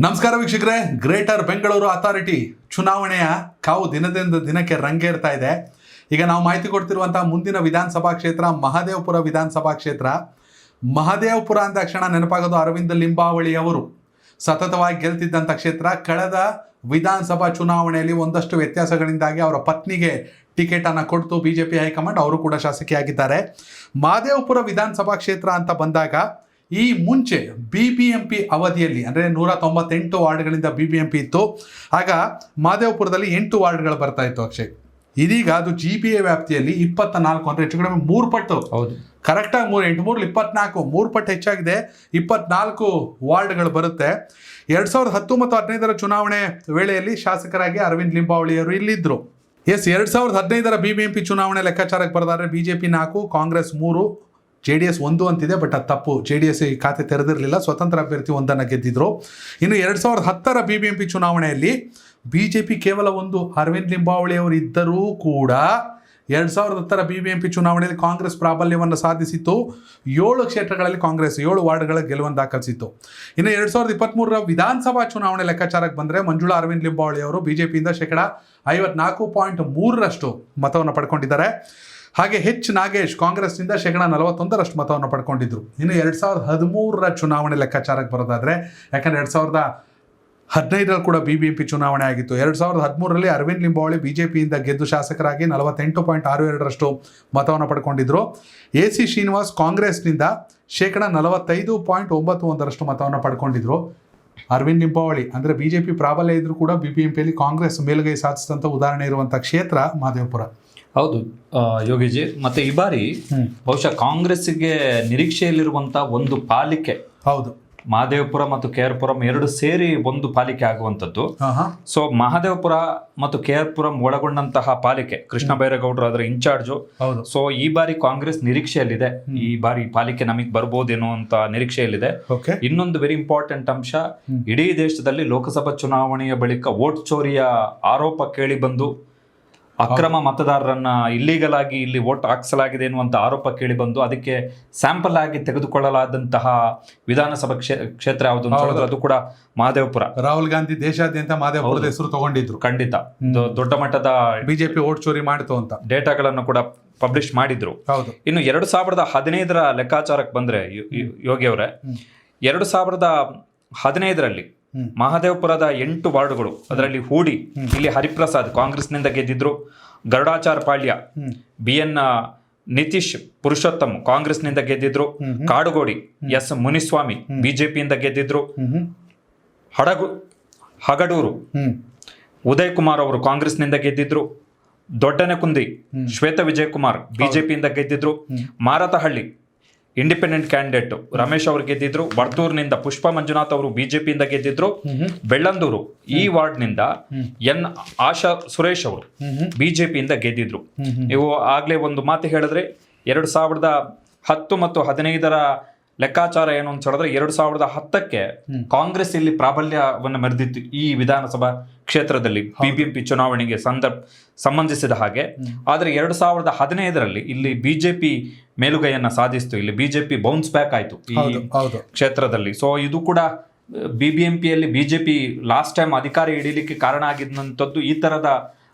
ನಮಸ್ಕಾರ ವೀಕ್ಷಕರೇ. Greater Bengaluru authority ಚುನಾವಣೆಯ ಕಾವು ದಿನದಿಂದ ದಿನಕ್ಕೆ ರಂಗೇರ್ತಾ ಇದೆ. ಈಗ ನಾವು ಮಾಹಿತಿ ಕೊಡ್ತಿರುವಂತಹ ಮುಂದಿನ ವಿಧಾನಸಭಾ ಕ್ಷೇತ್ರ ಮಹದೇವಪುರ ವಿಧಾನಸಭಾ ಕ್ಷೇತ್ರ. ಮಹದೇವಪುರ ಅಂದ ತಕ್ಷಣ ನೆನಪಾಗೋದು ಅರವಿಂದ ಲಿಂಬಾವಳಿ ಅವರು ಸತತವಾಗಿ ಗೆಲ್ತಿದ್ದಂಥ ಕ್ಷೇತ್ರ. ಕಳೆದ ವಿಧಾನಸಭಾ ಚುನಾವಣೆಯಲ್ಲಿ ಒಂದಷ್ಟು ವ್ಯತ್ಯಾಸಗಳಿಂದಾಗಿ ಅವರ ಪತ್ನಿಗೆ ಟಿಕೆಟನ್ನು ಕೊಡ್ತು ಬಿಜೆಪಿ ಹೈಕಮಾಂಡ್. ಅವರು ಕೂಡ ಶಾಸಕಿಯಾಗಿದ್ದಾರೆ. ಮಹದೇವಪುರ ವಿಧಾನಸಭಾ ಕ್ಷೇತ್ರ ಅಂತ ಬಂದಾಗ ಈ ಮುಂಚೆ BBMP ಅವಧಿಯಲ್ಲಿ ಅಂದರೆ 198 ವಾರ್ಡ್ಗಳಿಂದ BBMP ಇತ್ತು. ಆಗ ಮಹದೇವಪುರದಲ್ಲಿ 8 ವಾರ್ಡ್ಗಳು ಬರ್ತಾ ಇತ್ತು ಅಕ್ಷಯ್. ಇದೀಗ ಅದು GBA ವ್ಯಾಪ್ತಿಯಲ್ಲಿ 24 ಅಂದರೆ ಹೆಚ್ಚು ಕಡಿಮೆ 3 ಪಟ್ಟು. ಹೌದು, ಕರೆಕ್ಟಾಗಿ 8 3 24 3 ಪಟ್ಟು ಹೆಚ್ಚಾಗಿದೆ. 24 ವಾರ್ಡ್ಗಳು ಬರುತ್ತೆ. 2010 ಮತ್ತು 2015 ಚುನಾವಣೆ ವೇಳೆಯಲ್ಲಿ ಶಾಸಕರಾಗಿ ಅರವಿಂದ್ ಲಿಂಬಾವಳಿಯವರು ಇಲ್ಲಿದ್ದರು. 2015 BBMP ಚುನಾವಣೆ ಲೆಕ್ಕಾಚಾರಕ್ಕೆ ಬರೆದಾದ್ರೆ BJP 4, ಕಾಂಗ್ರೆಸ್ 3, JDS 1 ಅಂತಿದೆ. ಬಟ್ ಅದು ತಪ್ಪು. JDS ಈ ಖಾತೆ ತೆರೆದಿರಲಿಲ್ಲ. ಸ್ವತಂತ್ರ ಅಭ್ಯರ್ಥಿ 1 ಗೆದ್ದಿದ್ರು. ಇನ್ನು 2010 BBMP ಚುನಾವಣೆಯಲ್ಲಿ BJP ಕೇವಲ 1, ಅರವಿಂದ್ ಲಿಂಬಾವಳಿ ಅವರು ಇದ್ದರೂ ಕೂಡ 2010 BBMP ಚುನಾವಣೆಯಲ್ಲಿ ಕಾಂಗ್ರೆಸ್ ಪ್ರಾಬಲ್ಯವನ್ನು ಸಾಧಿಸಿತ್ತು. 7 ಕ್ಷೇತ್ರಗಳಲ್ಲಿ ಕಾಂಗ್ರೆಸ್ 7 ವಾರ್ಡ್ಗಳ ಗೆಲುವನ್ನು ದಾಖಲಿಸಿತ್ತು. ಇನ್ನು 2023 ವಿಧಾನಸಭಾ ಚುನಾವಣೆ ಲೆಕ್ಕಾಚಾರಕ್ಕೆ ಬಂದರೆ ಮಂಜುಳಾ ಅರವಿಂದ್ ಲಿಂಬಾವಳಿ ಅವರು BJPಯಿಂದ 54.3% ಮತವನ್ನು ಪಡ್ಕೊಂಡಿದ್ದಾರೆ. ಹಾಗೆ ನಾಗೇಶ್ ಕಾಂಗ್ರೆಸ್ನಿಂದ 41% ಮತವನ್ನು ಪಡ್ಕೊಂಡಿದ್ರು. ಇನ್ನು 2013 ಚುನಾವಣೆ ಲೆಕ್ಕಾಚಾರಕ್ಕೆ ಬರೋದಾದರೆ, ಯಾಕಂದರೆ 2015 ಕೂಡ BBMP ಚುನಾವಣೆ ಆಗಿತ್ತು. 2013 ಅರವಿಂದ್ ಲಿಂಬಾವಳಿ BJPಯಿಂದ ಗೆದ್ದು ಶಾಸಕರಾಗಿ 48.62% ಮತವನ್ನು ಪಡ್ಕೊಂಡಿದ್ರು. AC ಶ್ರೀನಿವಾಸ್ ಕಾಂಗ್ರೆಸ್ನಿಂದ 45.91% ಮತವನ್ನು ಪಡ್ಕೊಂಡಿದ್ರು. ಅರವಿಂದ್ ಲಿಂಬಾವಳಿ ಅಂದರೆ BJP ಪ್ರಾಬಲ್ಯ ಇದ್ರೂ ಕೂಡ BBMPಯಲ್ಲಿ ಕಾಂಗ್ರೆಸ್ ಮೇಲುಗೈ ಸಾಧಿಸಿದಂಥ ಉದಾಹರಣೆ ಇರುವಂಥ ಕ್ಷೇತ್ರ ಮಹದೇವಪುರ. ಹೌದು ಯೋಗಿಜಿ, ಮತ್ತೆ ಈ ಬಾರಿ ಬಹುಶಃ ಕಾಂಗ್ರೆಸ್ಗೆ ನಿರೀಕ್ಷೆಯಲ್ಲಿರುವಂತ ಒಂದು ಪಾಲಿಕೆ, ಹೌದು, ಮಹದೇವಪುರ ಮತ್ತು KR-ಪುರಂ 2 ಸೇರಿ ಒಂದು ಪಾಲಿಕೆ ಆಗುವಂಥದ್ದು. ಸೊ ಮಹದೇವಪುರ ಮತ್ತು KR-ಪುರಂ ಒಳಗೊಂಡಂತಹ ಪಾಲಿಕೆ ಕೃಷ್ಣ ಬೈರೇಗೌಡರು ಅದರ ಇನ್ಚಾರ್ಜು. ಸೊ ಈ ಬಾರಿ ಕಾಂಗ್ರೆಸ್ ನಿರೀಕ್ಷೆಯಲ್ಲಿದೆ, ಈ ಬಾರಿ ಪಾಲಿಕೆ ನಮಗೆ ಬರ್ಬೋದೇನೋ ಅಂತ ನಿರೀಕ್ಷೆಯಲ್ಲಿದೆ. ಇನ್ನೊಂದು ವೆರಿ ಇಂಪಾರ್ಟೆಂಟ್ ಅಂಶ, ಇಡೀ ದೇಶದಲ್ಲಿ ಲೋಕಸಭಾ ಚುನಾವಣೆಯ ಬಳಿಕ ವೋಟ್ ಚೋರಿಯ ಆರೋಪ ಕೇಳಿ ಬಂದು ಅಕ್ರಮ ಮತದಾರರನ್ನ ಇಲ್ಲೀಗಲ್ ಆಗಿ ಇಲ್ಲಿ ವೋಟ್ ಹಾಕಿಸಲಾಗಿದೆ ಎನ್ನುವಂತ ಆರೋಪ ಕೇಳಿ ಬಂದು ಅದಕ್ಕೆ ಸ್ಯಾಂಪಲ್ ಆಗಿ ತೆಗೆದುಕೊಳ್ಳಲಾದಂತಹ ವಿಧಾನಸಭಾ ಕ್ಷೇತ್ರ ಯಾವುದು ಅಂತ ಹೇಳಿದ್ರೆ ಅದು ಕೂಡ ಮಹದೇವಪುರ. ರಾಹುಲ್ ಗಾಂಧಿ ದೇಶಾದ್ಯಂತ ಮಹದೇವಪುರದ ಹೆಸರು ತಗೊಂಡಿದ್ರು. ಖಂಡಿತ ದೊಡ್ಡ ಮಟ್ಟದ BJP ವೋಟ್ ಚೋರಿ ಮಾಡಿತು ಅಂತ ಡೇಟಾಗಳನ್ನು ಕೂಡ ಪಬ್ಲಿಷ್ ಮಾಡಿದ್ರು. ಇನ್ನು 2015 ಲೆಕ್ಕಾಚಾರಕ್ಕೆ ಬಂದ್ರೆ ಯೋಗಿ ಅವರೇ, 2015 ಮಹದೇವಪುರದ 8 ವಾರ್ಡುಗಳು, ಅದರಲ್ಲಿ ಹೂಡಿ ಇಲ್ಲಿ ಹರಿಪ್ರಸಾದ್ ಕಾಂಗ್ರೆಸ್ನಿಂದ ಗೆದ್ದಿದ್ರು. ಗರುಡಾಚಾರ್ ಪಾಳ್ಯ BN ನಿತೀಶ್ ಪುರುಷೋತ್ತಮ್ ಕಾಂಗ್ರೆಸ್ನಿಂದ ಗೆದ್ದಿದ್ರು. ಕಾಡುಗೋಡಿ S ಮುನಿಸ್ವಾಮಿ BJPಯಿಂದ ಗೆದ್ದಿದ್ರು. ಹಗಡೂರು ಉದಯ್ ಕುಮಾರ್ ಅವರು ಕಾಂಗ್ರೆಸ್ನಿಂದ ಗೆದ್ದಿದ್ರು. ದೊಡ್ಡನೆಕುಂದಿ ಶ್ವೇತ ವಿಜಯ್ ಕುಮಾರ್ BJPಯಿಂದ ಗೆದ್ದಿದ್ರು. ಮಾರತಹಳ್ಳಿ ಇಂಡಿಪೆಂಡೆಂಟ್ ಕ್ಯಾಂಡಿಡೇಟ್ ರಮೇಶ್ ಅವರು ಗೆದ್ದಿದ್ರು. ವರ್ತೂರ್ನಿಂದ ಪುಷ್ಪ ಮಂಜುನಾಥ್ ಅವರು BJPಯಿಂದ ಗೆದ್ದಿದ್ರು. ಬೆಳ್ಳಂದೂರು ಈ ವಾರ್ಡ್ನಿಂದ N ಆಶಾ ಸುರೇಶ್ ಅವರು BJPಯಿಂದ ಗೆದ್ದಿದ್ರು. ನೀವು ಆಗ್ಲೇ ಒಂದು ಮಾತು ಹೇಳಿದ್ರೆ 2010 ಮತ್ತು 2015 ಲೆಕ್ಕಾಚಾರ ಏನು ಅಂತ ಹೇಳಿದ್ರೆ 2010ಕ್ಕೆ ಕಾಂಗ್ರೆಸ್ ಇಲ್ಲಿ ಪ್ರಾಬಲ್ಯವನ್ನು ಮೆರೆದಿತ್ತು ಈ ವಿಧಾನಸಭಾ ಕ್ಷೇತ್ರದಲ್ಲಿ BBMP ಚುನಾವಣೆಗೆ ಸಂಬಂಧಿಸಿದ ಹಾಗೆ. ಆದರೆ 2015 ಇಲ್ಲಿ BJP ಮೇಲುಗೈಯನ್ನ ಸಾಧಿಸಿತು. ಇಲ್ಲಿ BJP ಬೌನ್ಸ್ ಬ್ಯಾಕ್ ಆಯ್ತು ಈ ಕ್ಷೇತ್ರದಲ್ಲಿ. ಸೊ ಇದು ಕೂಡ BBMPಯಲ್ಲಿ BJP ಲಾಸ್ಟ್ ಟೈಮ್ ಅಧಿಕಾರ ಹಿಡಿಯಲಿಕ್ಕೆ ಕಾರಣ ಆಗಿದ್ದಂಥದ್ದು ಈ ತರದ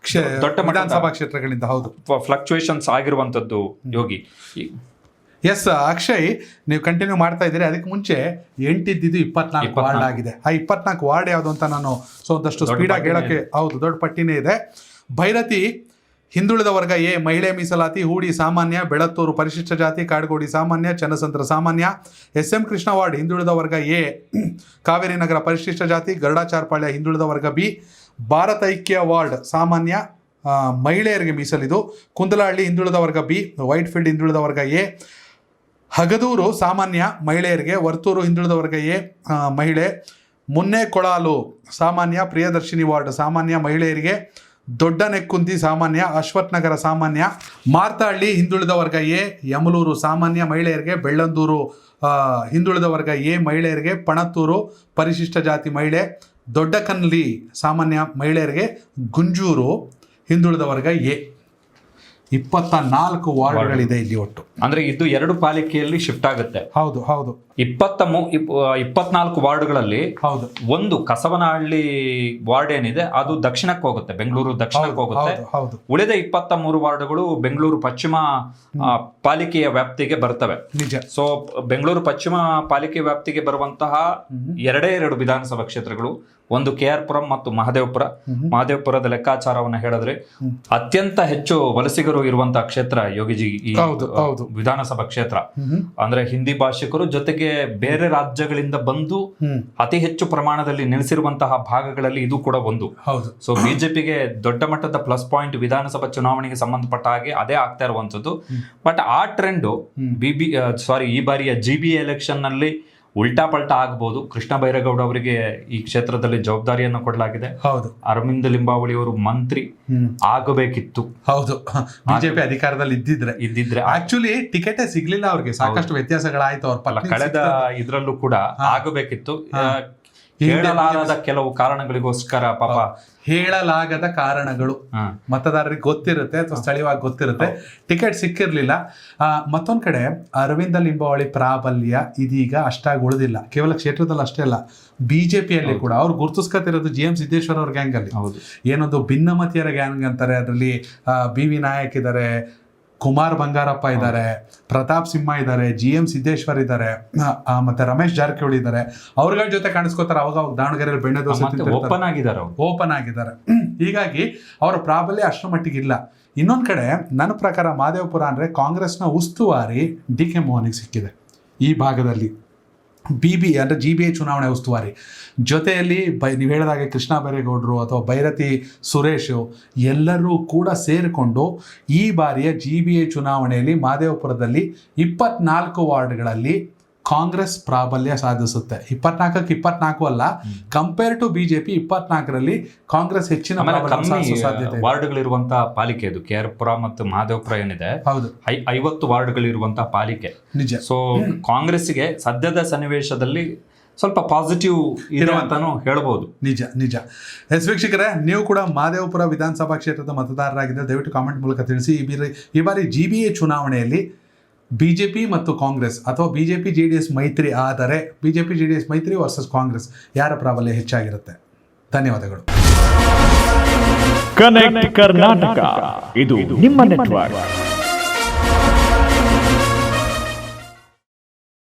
ದೊಡ್ಡ ವಿಧಾನಸಭಾ ಕ್ಷೇತ್ರಗಳಿಂದ. ಹೌದು, ಫ್ಲಕ್ಚುಯೇಷನ್ಸ್ ಆಗಿರುವಂಥದ್ದು ಯೋಗಿ. ಎಸ್ ಅಕ್ಷಯ್, ನೀವು ಕಂಟಿನ್ಯೂ ಮಾಡ್ತಾ ಇದ್ದೀರಿ. ಅದಕ್ಕೆ ಮುಂಚೆ 8 ಇದ್ದಿದ್ದು 24 ವಾರ್ಡ್ ಆಗಿದೆ. ಆ 24 ವಾರ್ಡ್ ಯಾವುದು ಅಂತ ನಾನು ಒಂದಷ್ಟು ಸ್ಪೀಡಾಗಿ ಹೇಳೋಕ್ಕೆ, ಹೌದು, ದೊಡ್ಡ ಪಟ್ಟಿನೇ ಇದೆ. ಭೈರತಿ ಹಿಂದುಳಿದ ವರ್ಗ A ಮಹಿಳೆ ಮೀಸಲಾತಿ, ಹೂಡಿ ಸಾಮಾನ್ಯ, ಬೆಳತ್ತೂರು ಪರಿಶಿಷ್ಟ ಜಾತಿ, ಕಾಡುಗೋಡಿ ಸಾಮಾನ್ಯ, ಚನ್ನಸಂದ್ರ ಸಾಮಾನ್ಯ. SM ಕೃಷ್ಣ ವಾರ್ಡ್ ಹಿಂದುಳಿದ ವರ್ಗ A, ಕಾವೇರಿ ನಗರ ಪರಿಶಿಷ್ಟ ಜಾತಿ, ಗರುಡಾಚಾರ್ಪಾಳ್ಯ ಹಿಂದುಳಿದ ವರ್ಗ B, ಭಾರತ ಐಕ್ಯ ವಾರ್ಡ್ ಸಾಮಾನ್ಯ ಮಹಿಳೆಯರಿಗೆ ಮೀಸಲಿದು, ಕುಂದಲಹಳ್ಳಿ ಹಿಂದುಳಿದ ವರ್ಗ B, ವೈಟ್ಫೀಲ್ಡ್ ಹಿಂದುಳಿದ ವರ್ಗ A, ಹಗದೂರು ಸಾಮಾನ್ಯ ಮಹಿಳೆಯರಿಗೆ, ವರ್ತೂರು ಹಿಂದುಳಿದ ವರ್ಗ A ಮಹಿಳೆ, ಮುನ್ನೆಕೊಳಾಲು ಸಾಮಾನ್ಯ ಪ್ರಿಯದರ್ಶಿನಿ ವಾರ್ಡ್ ಸಾಮಾನ್ಯ ಮಹಿಳೆಯರಿಗೆ, ದೊಡ್ಡನೆಕ್ಕುಂದಿ ಸಾಮಾನ್ಯ, ಅಶ್ವಥ್ ನಗರ ಸಾಮಾನ್ಯ, ಮಾರ್ತಹಳ್ಳಿ ಹಿಂದುಳಿದ ವರ್ಗ A, ಯಮಲೂರು ಸಾಮಾನ್ಯ ಮಹಿಳೆಯರಿಗೆ, ಬೆಳ್ಳಂದೂರು ಹಿಂದುಳಿದ ವರ್ಗ A ಮಹಿಳೆಯರಿಗೆ, ಪಣತ್ತೂರು ಪರಿಶಿಷ್ಟ ಜಾತಿ ಮಹಿಳೆ, ದೊಡ್ಡಕನ್ಲಿ ಸಾಮಾನ್ಯ ಮಹಿಳೆಯರಿಗೆ, ಗುಂಜೂರು ಹಿಂದುಳಿದ ವರ್ಗ A. 24 ವಾರ್ಡ್ಗಳಿದೆ ಇಲ್ಲಿ ಒಟ್ಟು. ಅಂದ್ರೆ ಇದು 2 ಪಾಲಿಕೆಯಲ್ಲಿ ಶಿಫ್ಟ್ ಆಗುತ್ತೆ. ಹೌದು ಹೌದು 24 ವಾರ್ಡ್ಗಳಲ್ಲಿ ಹೌದು ಒಂದು ಕಸವನಹಳ್ಳಿ ವಾರ್ಡ್ ಏನಿದೆ ಅದು ದಕ್ಷಿಣಕ್ಕೆ ಹೋಗುತ್ತೆ, ಬೆಂಗಳೂರು ದಕ್ಷಿಣಕ್ಕೆ ಹೋಗುತ್ತೆ. ಹೌದು ಉಳಿದ 23 ವಾರ್ಡ್ಗಳು ಬೆಂಗಳೂರು ಪಶ್ಚಿಮ ಪಾಲಿಕೆಯ ವ್ಯಾಪ್ತಿಗೆ ಬರ್ತವೆ. ನಿಜ. ಸೊ ಬೆಂಗಳೂರು ಪಶ್ಚಿಮ ಪಾಲಿಕೆ ವ್ಯಾಪ್ತಿಗೆ ಬರುವಂತಹ 2 ವಿಧಾನಸಭಾ ಕ್ಷೇತ್ರಗಳು, ಒಂದು KR ಪುರಂ ಮತ್ತು ಮಹದೇವಪುರ. ಮಹದೇವಪುರದ ಲೆಕ್ಕಾಚಾರವನ್ನು ಹೇಳಿದ್ರೆ ಅತ್ಯಂತ ಹೆಚ್ಚು ವಲಸಿಗರು ಇರುವಂತಹ ಕ್ಷೇತ್ರ ಯೋಗಿಜಿ ಈ ವಿಧಾನಸಭಾ ಕ್ಷೇತ್ರ. ಅಂದ್ರೆ ಹಿಂದಿ ಭಾಷಿಕರು ಜೊತೆಗೆ ಬೇರೆ ರಾಜ್ಯಗಳಿಂದ ಬಂದು ಅತಿ ಹೆಚ್ಚು ಪ್ರಮಾಣದಲ್ಲಿ ನೆಲೆಸಿರುವಂತಹ ಭಾಗಗಳಲ್ಲಿ ಇದು ಕೂಡ ಒಂದು. ಸೊ ಬಿಜೆಪಿಗೆ ದೊಡ್ಡ ಮಟ್ಟದ ಪ್ಲಸ್ ಪಾಯಿಂಟ್ ವಿಧಾನಸಭಾ ಚುನಾವಣೆಗೆ ಸಂಬಂಧಪಟ್ಟ ಹಾಗೆ ಅದೇ ಆಗ್ತಾ ಇರುವಂತದ್ದು. ಬಟ್ ಆ ಟ್ರೆಂಡ್ ಈ ಬಾರಿಯ GBA ಎಲೆಕ್ಷನ್ ನಲ್ಲಿ ಉಲ್ಟಾ ಪಲ್ಟಾ ಆಗಬಹುದು. ಕೃಷ್ಣ ಬೈರೇಗೌಡ ಅವರಿಗೆ ಈ ಕ್ಷೇತ್ರದಲ್ಲಿ ಜವಾಬ್ದಾರಿಯನ್ನು ಕೊಡಲಾಗಿದೆ. ಹೌದು. ಅರವಿಂದ ಲಿಂಬಾವಳಿ ಅವರು ಮಂತ್ರಿ ಆಗಬೇಕಿತ್ತು. ಹೌದು, ಬಿಜೆಪಿ ಅಧಿಕಾರದಲ್ಲಿ ಇದ್ದಿದ್ರೆ ಆಕ್ಚುಲಿ ಟಿಕೆಟ್ ಸಿಗ್ಲಿಲ್ಲ ಅವ್ರಿಗೆ. ಸಾಕಷ್ಟು ವ್ಯತ್ಯಾಸಗಳಾಯ್ತು ಅವ್ರ ಕಳೆದ ಇದ್ರಲ್ಲೂ ಕೂಡ ಆಗಬೇಕಿತ್ತು. ಹೇಳಲಾರದ ಕೆಲವು ಕಾರಣಗಳಿಗೋಸ್ಕರ ಪಾಪ ಹೇಳಲಾಗದ ಕಾರಣಗಳು ಮತದಾರರಿಗೆ ಗೊತ್ತಿರುತ್ತೆ ಅಥವಾ ಸ್ಥಳೀಯವಾಗಿ ಗೊತ್ತಿರುತ್ತೆ, ಟಿಕೆಟ್ ಸಿಕ್ಕಿರ್ಲಿಲ್ಲ. ಮತ್ತೊಂದ್ ಕಡೆ ಅರವಿಂದ ಲಿಂಬಾವಳಿ ಪ್ರಾಬಲ್ಯ ಇದೀಗ ಅಷ್ಟಾಗಿ ಉಳಿದಿಲ್ಲ. ಕೇವಲ ಕ್ಷೇತ್ರದಲ್ಲಿ ಅಷ್ಟೇ ಅಲ್ಲ, ಬಿಜೆಪಿಯಲ್ಲಿ ಕೂಡ ಅವ್ರು ಗುರುತಿಸ್ಕೊತಿರೋದು GM ಸಿದ್ದೇಶ್ವರ ಅವ್ರ ಗ್ಯಾಂಗ್ ಅಲ್ಲಿ. ಏನೊಂದು ಭಿನ್ನಮತೀಯರ ಗ್ಯಾಂಗ್ ಅಂತಾರೆ. ಅದರಲ್ಲಿ BV ನಾಯಕ್ ಇದ್ದಾರೆ, ಕುಮಾರ್ ಬಂಗಾರಪ್ಪ ಇದ್ದಾರೆ, ಪ್ರತಾಪ್ ಸಿಂಹ ಇದ್ದಾರೆ, GM ಸಿದ್ದೇಶ್ವರ್ ಇದ್ದಾರೆ, ಮತ್ತೆ ರಮೇಶ್ ಜಾರಕಿಹೊಳಿ ಇದ್ದಾರೆ. ಅವ್ರಗಳ ಜೊತೆ ಕಾಣಿಸ್ಕೋತಾರೆ. ಅವಾಗ ದಾವಣಗೆರೆಯಲ್ಲಿ ಬೆಣ್ಣೆ ದೋಸೆ ಓಪನ್ ಆಗಿದ್ದಾರೆ. ಹೀಗಾಗಿ ಅವರ ಪ್ರಾಬಲ್ಯ ಅಷ್ಟರ ಮಟ್ಟಿಗೆ ಇಲ್ಲ. ಇನ್ನೊಂದು ಕಡೆ ನನ್ನ ಪ್ರಕಾರ ಮಹದೇವಪುರ ಅಂದರೆ ಕಾಂಗ್ರೆಸ್ನ ಉಸ್ತುವಾರಿ DK ಮೋಹನ್ಗೆ ಸಿಕ್ಕಿದೆ ಈ ಭಾಗದಲ್ಲಿ. ಅಂದರೆ GBA ಚುನಾವಣೆ ಉಸ್ತುವಾರಿ ಜೊತೆಯಲ್ಲಿ ನೀವು ಹೇಳಿದಾಗೆ ಕೃಷ್ಣ ಬೈರೇಗೌಡರು ಅಥವಾ ಭೈರತಿ ಸುರೇಶು ಎಲ್ಲರೂ ಕೂಡ ಸೇರಿಕೊಂಡು ಈ ಬಾರಿಯ GBA ಚುನಾವಣೆಯಲ್ಲಿ ಮಹದೇವಪುರದಲ್ಲಿ 24 ವಾರ್ಡ್ಗಳಲ್ಲಿ ಕಾಂಗ್ರೆಸ್ ಪ್ರಾಬಲ್ಯ ಸಾಧಿಸುತ್ತೆ. 24ಕ್ಕೆ 24 ಅಲ್ಲ, ಕಂಪೇರ್ ಟು ಬಿಜೆಪಿ 24ರಲ್ಲಿ ಕಾಂಗ್ರೆಸ್ ಹೆಚ್ಚಿನ ಸಾಧ್ಯತೆ. ವಾರ್ಡ್ಗಳಿರುವಂತಹ ಪಾಲಿಕೆ ಇದು KR ಪುರ ಮತ್ತು ಮಹದೇವಪುರ ಏನಿದೆ. ಹೌದು, 50 ವಾರ್ಡ್ಗಳಿರುವಂತಹ ಪಾಲಿಕೆ. ನಿಜ. ಸೊ ಕಾಂಗ್ರೆಸ್ಗೆ ಸದ್ಯದ ಸನ್ನಿವೇಶದಲ್ಲಿ ಸ್ವಲ್ಪ ಪಾಸಿಟಿವ್ ಇದೆ ಅಂತಾನು ಹೇಳ್ಬೋದು. ನಿಜ. ವೀಕ್ಷಕರೇ, ನೀವು ಕೂಡ ಮಹದೇವಪುರ ವಿಧಾನಸಭಾ ಕ್ಷೇತ್ರದ ಮತದಾರರಾಗಿದ್ದರೆ ದಯವಿಟ್ಟು ಕಾಮೆಂಟ್ ಮೂಲಕ ತಿಳಿಸಿ. ಈ ಬಾರಿ GBA ಚುನಾವಣೆಯಲ್ಲಿ ಬಿಜೆಪಿ ಮತ್ತು ಕಾಂಗ್ರೆಸ್ ಅಥವಾ ಬಿಜೆಪಿ JDS ಮೈತ್ರಿ ಆದರೆ ಬಿಜೆಪಿ JDS ಮೈತ್ರಿ ವರ್ಸಸ್ ಕಾಂಗ್ರೆಸ್ ಯಾರ ಪ್ರಾಬಲ್ಯ ಹೆಚ್ಚಾಗಿರುತ್ತೆ? ಧನ್ಯವಾದಗಳು. ಕನೆಕ್ಟ್ ಕರ್ನಾಟಕ, ಇದು ನಿಮ್ಮ ನೆಟ್ವರ್ಕ್.